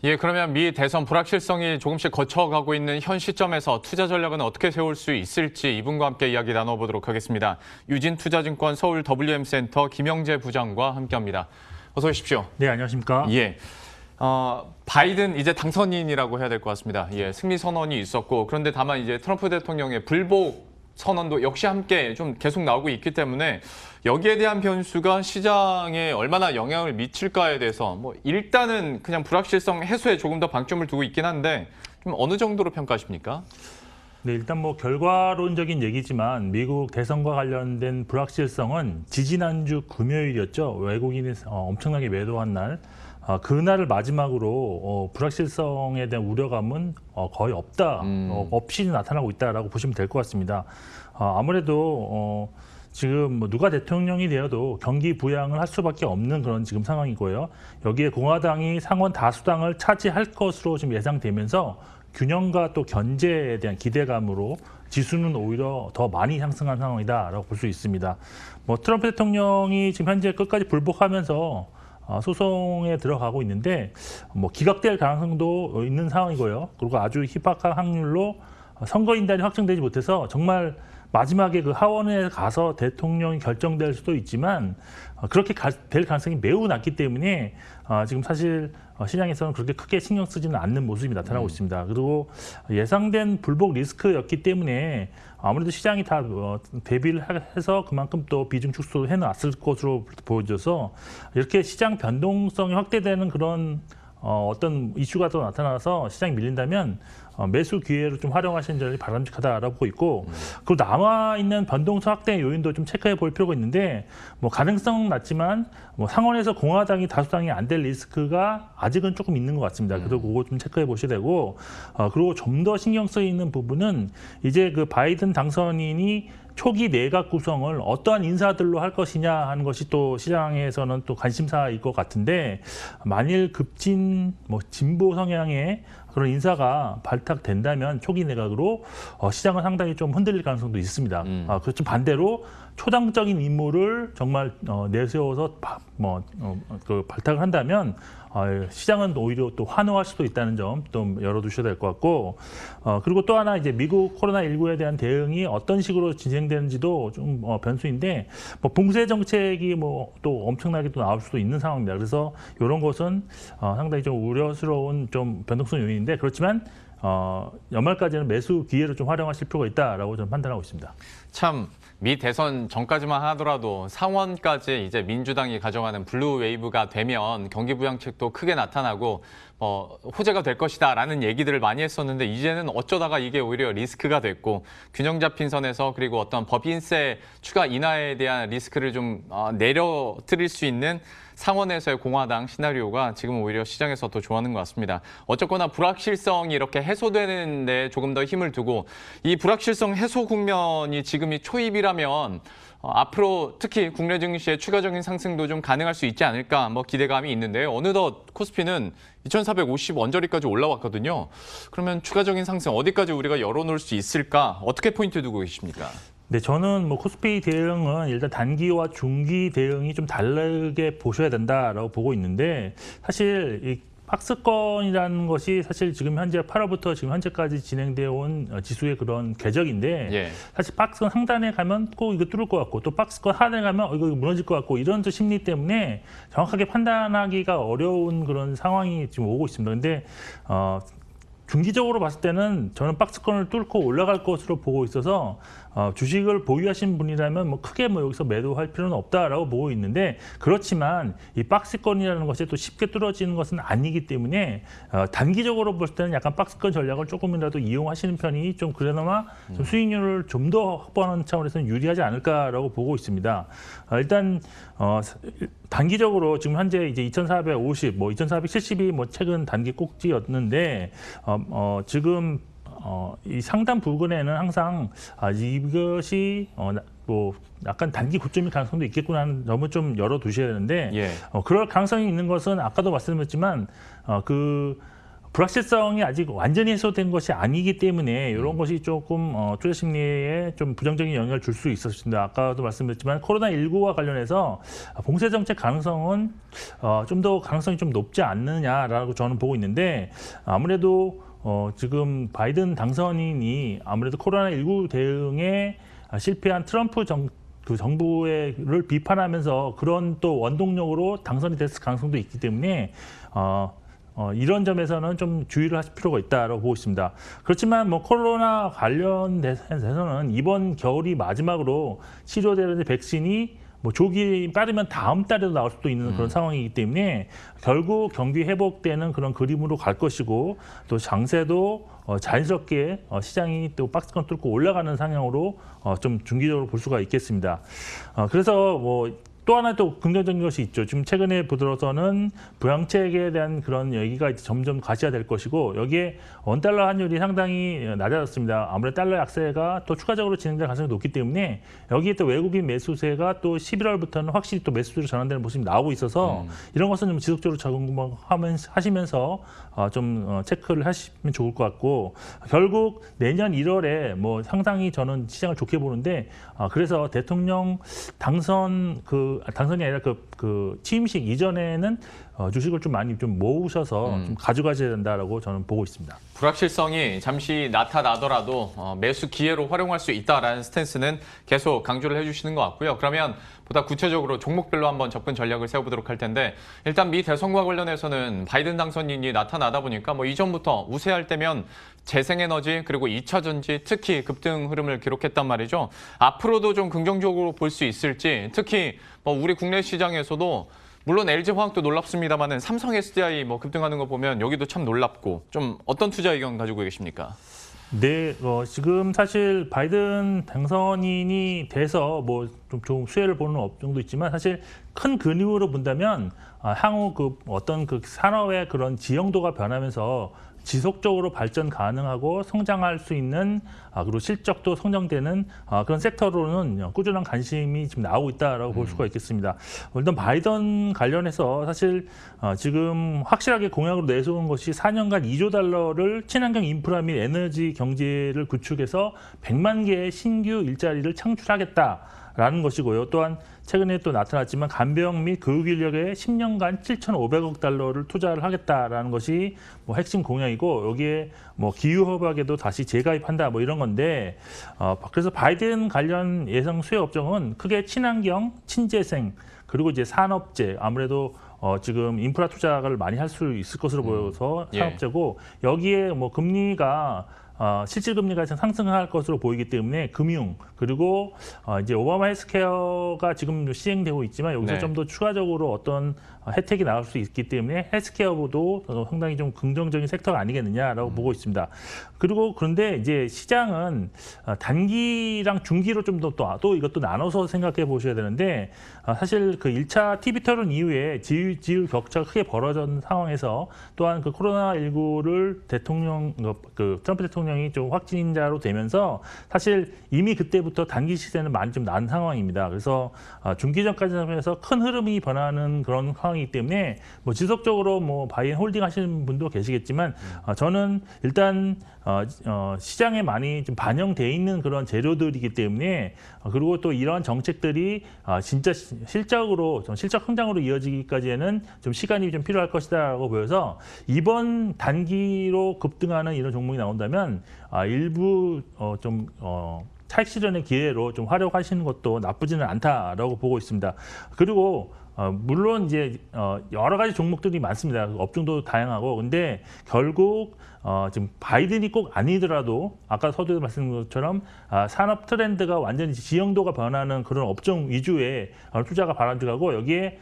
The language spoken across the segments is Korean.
예, 그러면 미 대선 불확실성이 조금씩 거쳐가고 있는 현 시점에서 투자 전략은 어떻게 세울 수 있을지 이분과 함께 이야기 나눠보도록 하겠습니다. 유진투자증권 서울 WM센터 김영재 부장과 함께합니다. 어서 오십시오. 네, 안녕하십니까? 예. 바이든 이제 당선인이라고 해야 될 것 같습니다. 예, 승리 선언이 있었고 그런데 다만 이제 트럼프 대통령의 불복 선언도 역시 함께 좀 계속 나오고 있기 때문에 여기에 대한 변수가 시장에 얼마나 영향을 미칠까에 대해서 뭐 일단은 그냥 불확실성 해소에 조금 더 방점을 두고 있긴 한데 좀 어느 정도로 평가하십니까? 네, 일단 뭐 결과론적인 얘기지만 미국 대선과 관련된 불확실성은 지지난주 금요일이었죠. 외국인이 엄청나게 매도한 날. 그날을 마지막으로 불확실성에 대한 우려감은 거의 없다, 없이 나타나고 있다라고 보시면 될 것 같습니다. 아무래도 지금 뭐 누가 대통령이 되어도 경기 부양을 할 수밖에 없는 그런 지금 상황이고요. 여기에 공화당이 상원 다수당을 차지할 것으로 지금 예상되면서 균형과 또 견제에 대한 기대감으로 지수는 오히려 더 많이 상승한 상황이다라고 볼 수 있습니다. 뭐 트럼프 대통령이 지금 현재 끝까지 불복하면서 소송에 들어가고 있는데 뭐 기각될 가능성도 있는 상황이고요. 그리고 아주 희박한 확률로 선거인단이 확정되지 못해서 정말 마지막에 그 하원에 가서 대통령이 결정될 수도 있지만 그렇게 될 가능성이 매우 낮기 때문에 지금 사실 시장에서는 그렇게 크게 신경 쓰지는 않는 모습이 나타나고 있습니다. 그리고 예상된 불복 리스크였기 때문에 아무래도 시장이 다 대비를 해서 그만큼 또 비중 축소를 해놨을 것으로 보여져서 이렇게 시장 변동성이 확대되는 그런 어떤 이슈가 또 나타나서 시장이 밀린다면 매수 기회로 좀 활용하시는 점이 바람직하다라고 보고 있고 그리고 남아있는 변동성 확대 요인도 좀 체크해 볼 필요가 있는데 뭐 가능성은 낮지만 뭐 상원에서 공화당이 다수당이 안 될 리스크가 아직은 조금 있는 것 같습니다. 그래서 그거 좀 체크해 보셔야 되고 그리고 좀 더 신경 쓰이는 부분은 이제 그 바이든 당선인이 초기 내각 구성을 어떠한 인사들로 할 것이냐 하는 것이 또 시장에서는 또 관심사일 것 같은데 만일 급진 뭐 진보 성향의 그런 인사가 발탁된다면 초기 내각으로 시장은 상당히 좀 흔들릴 가능성도 있습니다. 그렇죠. 반대로 초당적인 인물을 정말 내세워서 그 발탁을 한다면 시장은 오히려 또 환호할 수도 있다는 점 좀 열어두셔야 될 것 같고 그리고 또 하나 이제 미국 코로나19에 대한 대응이 어떤 식으로 진행되는지도 좀 변수인데 뭐 봉쇄 정책이 뭐 또 엄청나게 또 나올 수도 있는 상황입니다. 그래서 이런 것은 상당히 좀 우려스러운 좀 변동성 요인인데 그렇지만 연말까지는 매수 기회를 좀 활용하실 필요가 있다라고 저는 판단하고 있습니다. 참 미 대선 전까지만 하더라도 상원까지 이제 민주당이 가져가는 블루 웨이브가 되면 경기 부양책도 크게 나타나고 호재가 될 것이다라는 얘기들을 많이 했었는데 이제는 어쩌다가 이게 오히려 리스크가 됐고 균형 잡힌 선에서 그리고 어떤 법인세 추가 인하에 대한 리스크를 좀 내려드릴 수 있는 상원에서의 공화당 시나리오가 지금 오히려 시장에서 더 좋아하는 것 같습니다. 어쨌거나 불확실성이 이렇게 해소되는 데 조금 더 힘을 두고 이 불확실성 해소 국면이 지금이 초입이라면 앞으로 특히 국내 증시의 추가적인 상승도 좀 가능할 수 있지 않을까 기대감이 있는데요. 어느덧 코스피는 2450 언저리까지 올라왔거든요. 그러면 추가적인 상승 어디까지 우리가 열어놓을 수 있을까? 어떻게 포인트 두고 계십니까? 네, 저는 뭐 코스피 대응은 일단 단기와 중기 대응이 좀 다르게 보셔야 된다라고 보고 있는데 사실 이 박스권이라는 것이 사실 지금 현재 8월부터 지금 현재까지 진행되어 온 지수의 그런 궤적인데 예. 사실 박스권 상단에 가면 꼭 이거 뚫을 것 같고 또 박스권 하단에 가면 이거 무너질 것 같고 이런 또 심리 때문에 정확하게 판단하기가 어려운 그런 상황이 지금 오고 있습니다. 근데 중기적으로 봤을 때는 저는 박스권을 뚫고 올라갈 것으로 보고 있어서 주식을 보유하신 분이라면 뭐 크게 여기서 매도할 필요는 없다라고 보고 있는데 그렇지만 이 박스권이라는 것이 또 쉽게 뚫어지는 것은 아니기 때문에 단기적으로 볼 때는 약간 박스권 전략을 조금이라도 이용하시는 편이 좀 그나마 좀 수익률을 좀 더 확보하는 차원에서는 유리하지 않을까라고 보고 있습니다. 일단 단기적으로 지금 현재 이제 2450, 2470이 최근 단기 꼭지였는데 지금 이 상단 부근에는 항상 이것이 뭐 약간 단기 고점일 가능성도 있겠구나 하는 점을 좀 열어두셔야 되는데 예. 그럴 가능성이 있는 것은 아까도 말씀드렸지만 그 불확실성이 아직 완전히 해소된 것이 아니기 때문에 이런 것이 조금 투자 심리에 좀 부정적인 영향을 줄 수 있었습니다. 아까도 말씀드렸지만 코로나19와 관련해서 봉쇄 정책 가능성은 좀 더 가능성이 좀 높지 않느냐라고 저는 보고 있는데 아무래도 지금 바이든 당선인이 아무래도 코로나19 대응에 실패한 트럼프 정부를 비판하면서 그런 또 원동력으로 당선이 됐을 가능성도 있기 때문에 이런 점에서는 좀 주의를 하실 필요가 있다고 보고 있습니다. 그렇지만 뭐 코로나 관련돼서는 이번 겨울이 마지막으로 치료되는 백신이 뭐 조기 빠르면 다음 달에도 나올 수도 있는 그런 상황이기 때문에 결국 경기 회복되는 그런 그림으로 갈 것이고 또 장세도 자연스럽게 시장이 또 박스권 뚫고 올라가는 상향으로 좀 중기적으로 볼 수가 있겠습니다. 그래서 뭐 또 하나 또 긍정적인 것이 있죠. 지금 최근에 보더라서는 부양책에 대한 그런 얘기가 이제 점점 가시화될 것이고 여기에 원달러 환율이 상당히 낮아졌습니다. 아무래도 달러 약세가 또 추가적으로 진행될 가능성이 높기 때문에 여기에 또 외국인 매수세가 또 11월부터는 확실히 또 매수로 전환되는 모습이 나오고 있어서 이런 것은 좀 지속적으로 하시면서 좀 체크를 하시면 좋을 것 같고 결국 내년 1월에 뭐 상당히 저는 시장을 좋게 보는데 그래서 대통령 당선이 아니라 그 취임식 이전에는 주식을 좀 많이 좀 모으셔서 좀 가져가셔야 된다라고 저는 보고 있습니다. 불확실성이 잠시 나타나더라도 매수 기회로 활용할 수 있다라는 스탠스는 계속 강조를 해주시는 것 같고요. 그러면 보다 구체적으로 종목별로 한번 접근 전략을 세워보도록 할 텐데 일단 미 대선과 관련해서는 바이든 당선인이 나타나다 보니까 뭐 이전부터 우세할 때면 재생에너지 그리고 2차 전지 특히 급등 흐름을 기록했단 말이죠. 앞으로도 좀 긍정적으로 볼 수 있을지 특히 뭐 우리 국내 시장에서도 물론 LG화학도 놀랍습니다만은 삼성 SDI 뭐 급등하는 거 보면 여기도 참 놀랍고 좀 어떤 투자 의견 가지고 계십니까? 네, 지금 사실 바이든 당선인이 돼서 뭐 좀 수혜를 보는 업종도 있지만 사실 큰 그림으로 본다면 향후 그 어떤 그 산업의 그런 지형도가 변하면서 지속적으로 발전 가능하고 성장할 수 있는 그리고 실적도 성장되는 그런 섹터로는 꾸준한 관심이 지금 나오고 있다라고 볼 수가 있겠습니다. 일단 바이든 관련해서 사실 지금 확실하게 공약으로 내세운 것이 4년간 2조 달러를 친환경 인프라 및 에너지 경제를 구축해서 100만 개의 신규 일자리를 창출하겠다라는 것이고요. 또한 최근에 또 나타났지만 간병 및 교육 인력에 10년간 7,500억 달러를 투자를 하겠다라는 것이 뭐 핵심 공약이고 여기에 뭐 기후 협약에도 다시 재가입한다 뭐 이런 건데 그래서 바이든 관련 예상 수혜 업종은 크게 친환경, 친재생 그리고 이제 산업재 아무래도 지금 인프라 투자를 많이 할 수 있을 것으로 보여서 산업재고 여기에 뭐 금리가 실질 금리가 상승할 것으로 보이기 때문에 금융 그리고 이제 오바마 헬스케어가 지금 시행되고 있지만 여기서 좀 더 추가적으로 어떤 혜택이 나올 수 있기 때문에 헬스케어도 상당히 좀 긍정적인 섹터가 아니겠느냐라고 보고 있습니다. 그리고 그런데 이제 시장은 단기랑 중기로 좀 또 이것도 나눠서 생각해 보셔야 되는데 사실 그 1차 TV 토론 이후에 지지율 격차가 크게 벌어진 상황에서 또한 그 코로나19를 그 트럼프 대통령이 좀 확진자로 되면서 사실 이미 그때부터 단기 시세는 많이 좀 난 상황입니다. 그래서 중기전까지에서 큰 흐름이 변하는 그런 상황이기 때문에 뭐 지속적으로 뭐 바이앤 홀딩 하시는 분도 계시겠지만 저는 일단 시장에 많이 좀 반영돼 있는 그런 재료들이기 때문에 그리고 또 이러한 정책들이 진짜 실적 성장으로 이어지기까지에는 좀 시간이 좀 필요할 것이다라고 보여서 이번 단기로 급등하는 이런 종목이 나온다면 일부 차익 실현의 기회로 좀 활용하시는 것도 나쁘지는 않다라고 보고 있습니다. 그리고 물론 이제 여러 가지 종목들이 많습니다. 업종도 다양하고 근데 결국 지금 바이든이 꼭 아니더라도 아까 서두에 말씀드린 것처럼 산업 트렌드가 완전히 지형도가 변하는 그런 업종 위주의 투자가 바람직하고 여기에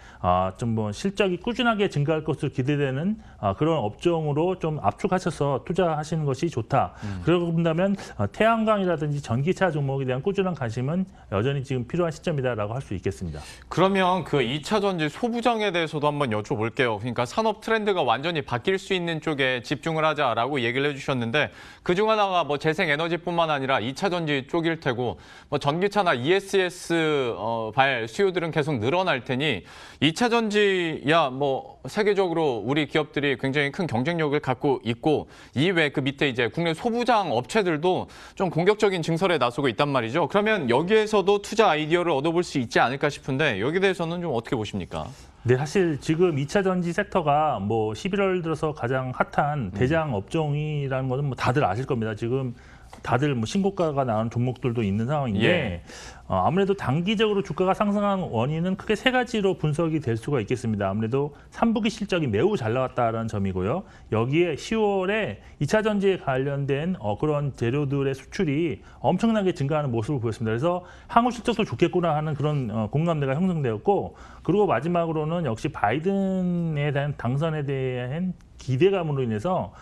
좀 뭐 실적이 꾸준하게 증가할 것으로 기대되는 그런 업종으로 좀 압축하셔서 투자하시는 것이 좋다. 그러고 본다면 태양광이라든지 전기차 종목에 대한 꾸준한 관심은 여전히 지금 필요한 시점이다라고 할 수 있겠습니다. 그러면 그 2차 전지 소부장에 대해서도 한번 여쭤볼게요. 그러니까 산업 트렌드가 완전히 바뀔 수 있는 쪽에 집중을 하자라고 얘기를 해주셨는데 그중 하나가 뭐 재생에너지뿐만 아니라 2차 전지 쪽일 테고 뭐 전기차나 ESS 발 수요들은 계속 늘어날 테니 2차 전지야 뭐 세계적으로 우리 기업들이 굉장히 큰 경쟁력을 갖고 있고 이외 그 밑에 이제 국내 소부장 업체들도 좀 공격적인 증설에 나서고 있단 말이죠. 그러면 여기에서도 투자 아이디어를 얻어볼 수 있지 않을까 싶은데 여기에 대해서는 좀 어떻게 보십니까? 네, 사실 지금 2차 전지 섹터가 뭐 11월 들어서 가장 핫한 대장 업종이라는 것은 뭐 다들 아실 겁니다. 지금 다들 뭐 신고가가 나온 종목들도 있는 상황인데 예. 아무래도 단기적으로 주가가 상승한 원인은 크게 세 가지로 분석이 될 수가 있겠습니다. 아무래도 3분기 실적이 매우 잘 나왔다는 점이고요. 여기에 10월에 2차 전지에 관련된 그런 재료들의 수출이 엄청나게 증가하는 모습을 보였습니다. 그래서 향후 실적도 좋겠구나 하는 그런 공감대가 형성되었고 그리고 마지막으로는 역시 바이든에 대한 당선에 대한 기대감으로 인해서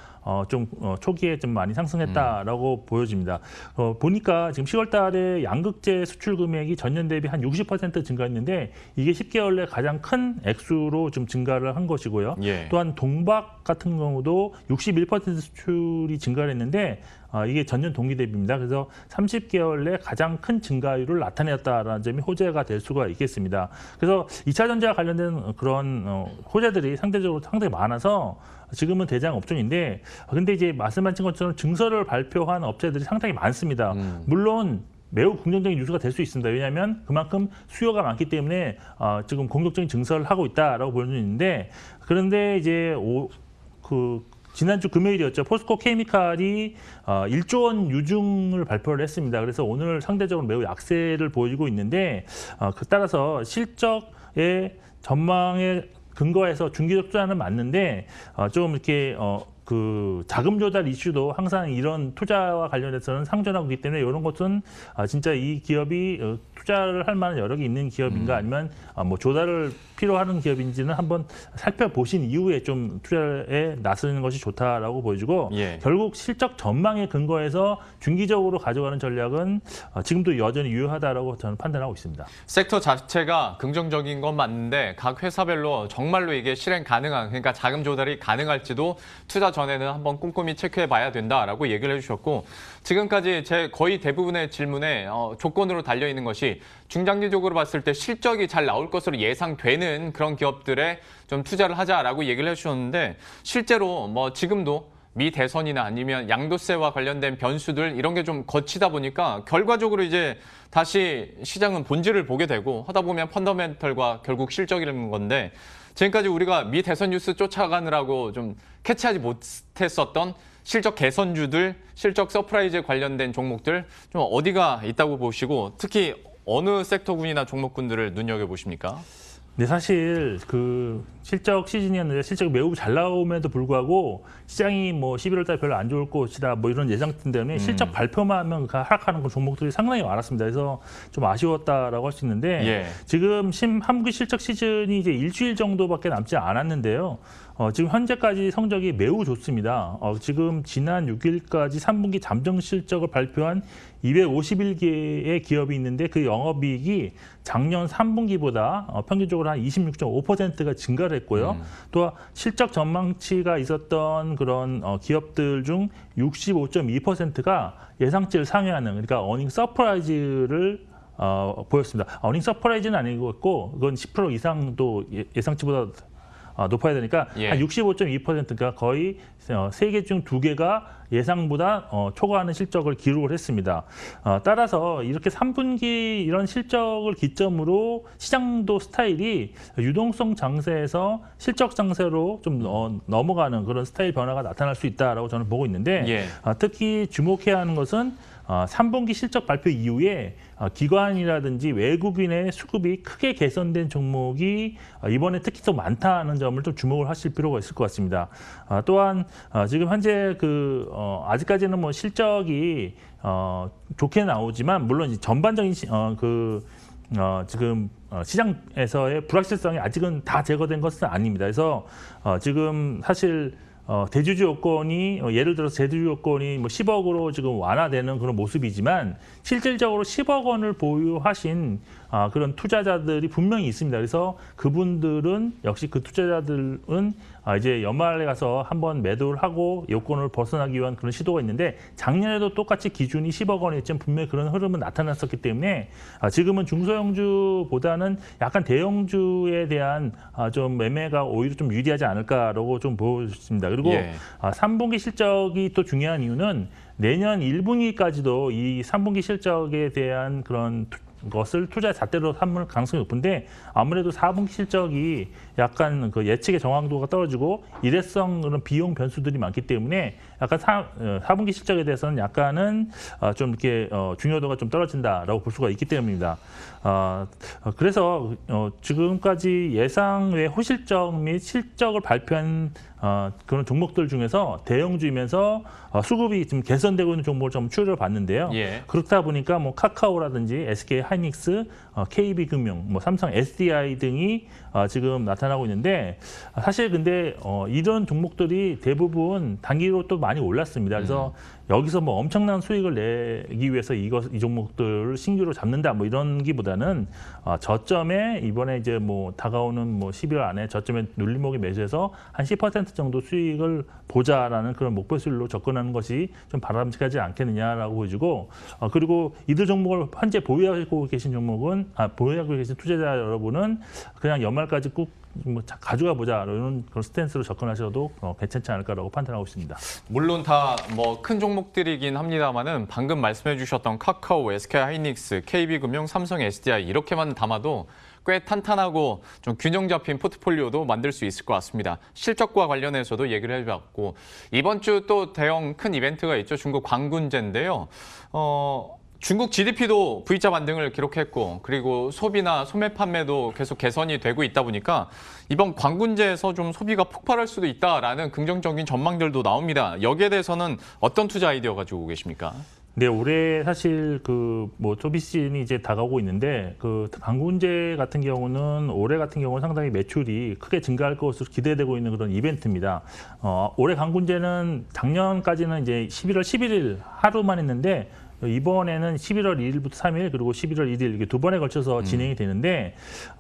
초기에 좀 많이 상승했다라고 보여집니다. 보니까 지금 10월 달에 양극재 수출 금액이 전년 대비 한 60% 증가했는데 이게 10개월 내 가장 큰 액수로 좀 증가를 한 것이고요. 예. 또한 동박 같은 경우도 61% 수출이 증가를 했는데 이게 전년 동기 대비입니다. 그래서 30개월 내 가장 큰 증가율을 나타냈다라는 점이 호재가 될 수가 있겠습니다. 그래서 2차 전지와 관련된 그런 호재들이 상대적으로 상당히 많아서 지금은 대장 업종인데 근데 이제 말씀하신 것처럼 증설을 발표한 업체들이 상당히 많습니다. 물론 매우 긍정적인 뉴스가 될 수 있습니다. 왜냐하면 그만큼 수요가 많기 때문에 지금 공격적인 증설을 하고 있다라고 볼 수 있는데 그런데 이제 지난주 금요일이었죠. 포스코 케미칼이 1조 원 유증을 발표를 했습니다. 그래서 오늘 상대적으로 매우 약세를 보이고 있는데 따라서 실적의 전망에 근거해서 중기적 투자는 맞는데 좀 이렇게 자금 조달 이슈도 항상 이런 투자와 관련해서는 상존하고 있기 때문에 이런 것은 진짜 이 기업이 투자를 할 만한 여력이 있는 기업인가 아니면 뭐 조달을 필요하는 기업인지는 한번 살펴보신 이후에 좀 투자에 나서는 것이 좋다라고 보여지고 예. 결국 실적 전망에 근거해서 중기적으로 가져가는 전략은 지금도 여전히 유효하다라고 저는 판단하고 있습니다. 섹터 자체가 긍정적인 건 맞는데 각 회사별로 정말로 이게 실행 가능한 그러니까 자금 조달이 가능할지도 투자 전에는 한번 꼼꼼히 체크해 봐야 된다라고 얘기를 해주셨고 지금까지 제 거의 대부분의 질문에 조건으로 달려 있는 것이 중장기적으로 봤을 때 실적이 잘 나올 것으로 예상되는 그런 기업들에 좀 투자를 하자라고 얘기를 해주셨는데 실제로 뭐 지금도 미 대선이나 아니면 양도세와 관련된 변수들 이런 게 좀 거치다 보니까 결과적으로 이제 다시 시장은 본질을 보게 되고 하다 보면 펀더멘털과 결국 실적이라는 건데 지금까지 우리가 미 대선 뉴스 쫓아가느라고 좀 캐치하지 못했었던 실적 개선주들, 실적 서프라이즈에 관련된 종목들 좀 어디가 있다고 보시고 특히 어느 섹터군이나 종목군들을 눈여겨보십니까? 네, 사실 실적 시즌이었는데 실적이 매우 잘 나옴에도 불구하고 시장이 뭐 11월 달 별로 안 좋을 것이다 뭐 이런 예상 때문에 실적 발표만 하면 하락하는 그런 종목들이 상당히 많았습니다. 그래서 좀 아쉬웠다라고 할 수 있는데 예. 지금 한분기 실적 시즌이 이제 일주일 정도밖에 남지 않았는데요. 지금 현재까지 성적이 매우 좋습니다. 지금 지난 6일까지 3분기 잠정 실적을 발표한 251개의 기업이 있는데 그 영업이익이 작년 3분기보다 평균적으로 한 26.5%가 증가를 했고요. 또 실적 전망치가 있었던 그런 기업들 중 65.2%가 예상치를 상회하는 그러니까 어닝 서프라이즈를 보였습니다. 어닝 서프라이즈는 아니고 그건 10% 이상도 예상치보다 높아야 되니까 예. 한 65.2%가 거의 3개 중 2개가 예상보다 초과하는 실적을 기록을 했습니다. 따라서 이렇게 3분기 이런 실적을 기점으로 시장도 스타일이 유동성 장세에서 실적 장세로 좀 넘어가는 그런 스타일 변화가 나타날 수 있다라고 저는 보고 있는데 예. 특히 주목해야 하는 것은 3분기 실적 발표 이후에 기관이라든지 외국인의 수급이 크게 개선된 종목이 이번에 특히 더 많다는 점을 좀 주목을 하실 필요가 있을 것 같습니다. 또한 지금 현재 아직까지는 뭐 실적이 좋게 나오지만 물론 이제 전반적인 지금 시장에서의 불확실성이 아직은 다 제거된 것은 아닙니다. 그래서 지금 사실 대주주 요건이 예를 들어서 대주주 요건이 뭐 10억으로 지금 완화되는 그런 모습이지만 실질적으로 10억 원을 보유하신 그런 투자자들이 분명히 있습니다. 그래서 그분들은 역시 그 투자자들은 이제 연말에 가서 한번 매도를 하고 요건을 벗어나기 위한 그런 시도가 있는데 작년에도 똑같이 기준이 10억 원이었지만 분명히 그런 흐름은 나타났었기 때문에 지금은 중소형주보다는 약간 대형주에 대한 좀 매매가 오히려 좀 유리하지 않을까라고 좀 보여집니다. 그리고 예. 3분기 실적이 또 중요한 이유는 내년 1분기까지도 이 3분기 실적에 대한 그런 것을 투자 잣대로 삼을 가능성이 높은데 아무래도 4분기 실적이 약간 그 예측의 정확도가 떨어지고 일회성 그런 비용 변수들이 많기 때문에 약간 4분기 실적에 대해서는 약간은 좀 이렇게 중요도가 좀 떨어진다라고 볼 수가 있기 때문입니다. 그래서 지금까지 예상 외 호실적 및 실적을 발표한 그런 종목들 중에서 대형주이면서 수급이 좀 개선되고 있는 종목을 좀 추려를 봤는데요. 예. 그렇다 보니까 뭐 카카오라든지 SK 하이닉스, KB금융, 뭐 삼성 SDI 등이 지금 나타나고 있는데 사실 근데 이런 종목들이 대부분 단기로 또 많이 올랐습니다. 그래서 여기서 뭐 엄청난 수익을 내기 위해서 이 종목들을 신규로 잡는다 뭐 이런 기보다는 저점에 이번에 이제 뭐 다가오는 뭐 12월 안에 저점에 눌림목이 매수해서 한 10% 정도 수익을 보자라는 그런 목표수로 접근하는 것이 좀 바람직하지 않겠느냐라고 보여지고 그리고 이들 종목을 현재 보유하고 계신 종목은 보유하고 계신 투자자 여러분은 그냥 연말까지 꾹 뭐 가져가 보자 이런 그런 스탠스로 접근하셔도 괜찮지 않을까라고 판단하고 있습니다. 물론 다 뭐 큰 종목들이긴 합니다만은 방금 말씀해 주셨던 카카오, SK 하이닉스, KB금융, 삼성 SDI 이렇게만 담아도 꽤 탄탄하고 좀 균형 잡힌 포트폴리오도 만들 수 있을 것 같습니다. 실적과 관련해서도 얘기를 해봤고 이번 주 또 대형 큰 이벤트가 있죠. 중국 광군제인데요. 중국 GDP도 V자 반등을 기록했고 그리고 소비나 소매 판매도 계속 개선이 되고 있다 보니까 이번 광군제에서 좀 소비가 폭발할 수도 있다라는 긍정적인 전망들도 나옵니다. 여기에 대해서는 어떤 투자 아이디어 가지고 계십니까? 네, 올해 사실 그 뭐 소비 시즌이 이제 다가오고 있는데 그 광군제 같은 경우는 올해 같은 경우는 상당히 매출이 크게 증가할 것으로 기대되고 있는 그런 이벤트입니다. 올해 광군제는 작년까지는 이제 11월 11일 하루만 했는데 이번에는 11월 2일부터 3일 그리고 11월 1일 이렇게 두 번에 걸쳐서 진행이 되는데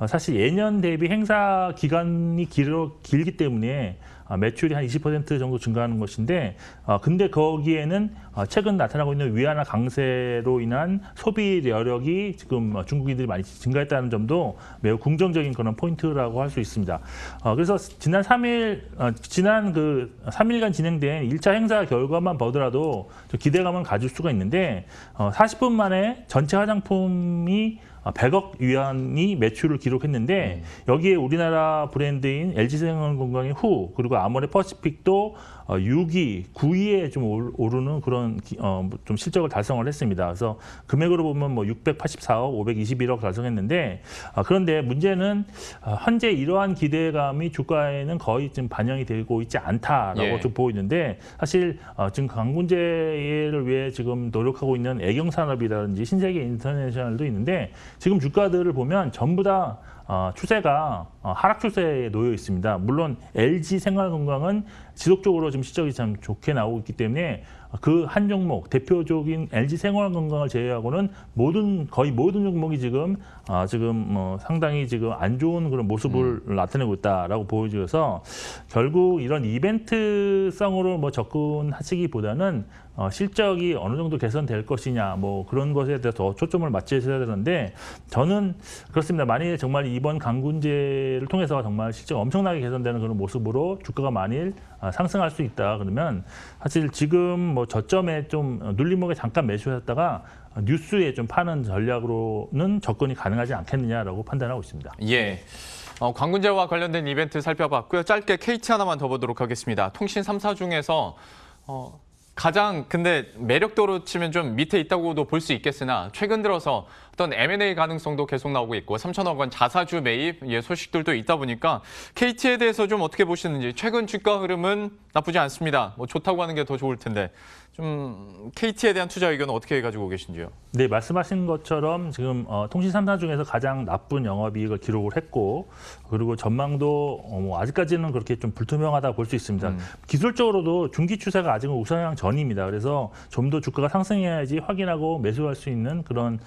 사실 예년 대비 행사 기간이 길기 때문에 매출이 한 20% 정도 증가하는 것인데 근데 거기에는 최근 나타나고 있는 위안화 강세로 인한 소비 여력이 지금 중국인들이 많이 증가했다는 점도 매우 긍정적인 그런 포인트라고 할 수 있습니다. 그래서 지난 그 3일간 진행된 1차 행사 결과만 보더라도 좀 기대감을 가질 수가 있는데 40분 만에 전체 화장품이 100억 위안이 매출을 기록했는데 여기에 우리나라 브랜드인 LG생활건강의 후 그리고 아모레 퍼시픽도 6위, 9위에 좀 오르는 그런 좀 실적을 달성을 했습니다. 그래서 금액으로 보면 뭐 684억, 521억 달성했는데 그런데 문제는 현재 이러한 기대감이 주가에는 거의 지금 반영이 되고 있지 않다라고 좀 보이는데 사실 지금 광군제를 위해 지금 노력하고 있는 애경산업이라든지 신세계 인터내셔널도 있는데 지금 주가들을 보면 전부 다 추세가 하락 추세에 놓여 있습니다. 물론 LG 생활건강은 지속적으로 지금 실적이 참 좋게 나오고 있기 때문에 그 한 종목 대표적인 LG 생활건강을 제외하고는 거의 모든 종목이 지금 상당히 지금 안 좋은 그런 모습을 나타내고 있다라고 보여져서 결국 이런 이벤트성으로 뭐 접근하시기보다는 실적이 어느 정도 개선될 것이냐 뭐 그런 것에 대해서 더 초점을 맞추셔야 되는데 저는 그렇습니다. 만약에 정말 이번 강군제를 통해서 정말 실적 엄청나게 개선되는 그런 모습으로 주가가 만일 상승할 수 있다 그러면 사실 지금 뭐 저점에 좀 눌림목에 잠깐 매수했다가 뉴스에 좀 파는 전략으로는 접근이 가능하지 않겠느냐라고 판단하고 있습니다. 예. 광군제와 관련된 이벤트 살펴봤고요. 짧게 KT 하나만 더 보도록 하겠습니다. 통신 3사 중에서 가장 근데 매력도로 치면 좀 밑에 있다고도 볼 수 있겠으나 최근 들어서 어떤 M&A 가능성도 계속 나오고 있고 3천억 원 자사주 매입 소식들도 있다 보니까 KT에 대해서 좀 어떻게 보시는지 최근 주가 흐름은 나쁘지 않습니다. 뭐 좋다고 하는 게 더 좋을 텐데 좀 KT에 대한 투자 의견은 어떻게 가지고 계신지요? 네, 말씀하신 것처럼 지금 통신 3사 중에서 가장 나쁜 영업이익을 기록을 했고, 그리고 전망도 뭐 아직까지는 그렇게 좀 불투명하다 볼 수 있습니다. 기술적으로도 중기 추세가 아직은 우상향 전입니다. 그래서 좀 더 주가가 상승해야지 확인하고 매수할 수 있는 그런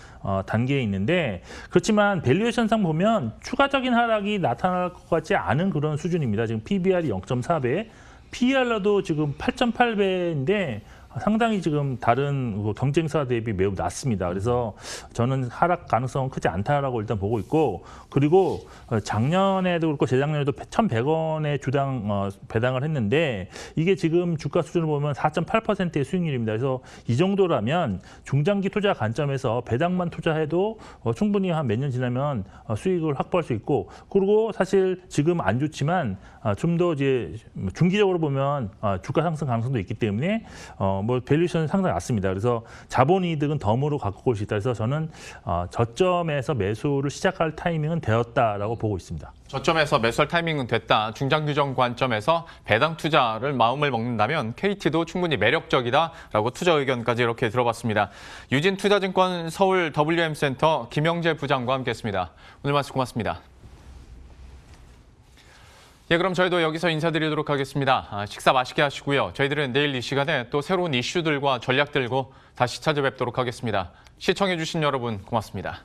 단계에 있는데, 그렇지만 밸류에이션상 보면 추가적인 하락이 나타날 것 같지 않은 그런 수준입니다. 지금 PBR이 0.4배, PER로도 지금 8.8배인데 상당히 지금 다른 경쟁사 대비 매우 낮습니다. 그래서 저는 하락 가능성은 크지 않다라고 일단 보고 있고, 그리고 작년에도 그렇고 재작년에도 1,100원에 주당 배당을 했는데 이게 지금 주가 수준을 보면 4.8%의 수익률입니다. 그래서 이 정도라면 중장기 투자 관점에서 배당만 투자해도 충분히 한 몇 년 지나면 수익을 확보할 수 있고, 그리고 사실 지금 안 좋지만 좀 더 이제 중기적으로 보면 주가 상승 가능성도 있기 때문에 뭐 밸류에이션은 상당히 낮습니다. 그래서 자본 이득은 덤으로 갖고 올 수 있다. 그래서 저는 저점에서 매수를 시작할 타이밍은 되었다라고 보고 있습니다. 저점에서 매수할 타이밍은 됐다. 중장규정 관점에서 배당 투자를 마음을 먹는다면 KT도 충분히 매력적이다라고 투자 의견까지 이렇게 들어봤습니다. 유진투자증권 서울 WM센터 김영재 부장과 함께했습니다. 오늘 말씀 고맙습니다. 예, 그럼 저희도 여기서 인사드리도록 하겠습니다. 식사 맛있게 하시고요. 저희들은 내일 이 시간에 또 새로운 이슈들과 전략 들고 다시 찾아뵙도록 하겠습니다. 시청해주신 여러분 고맙습니다.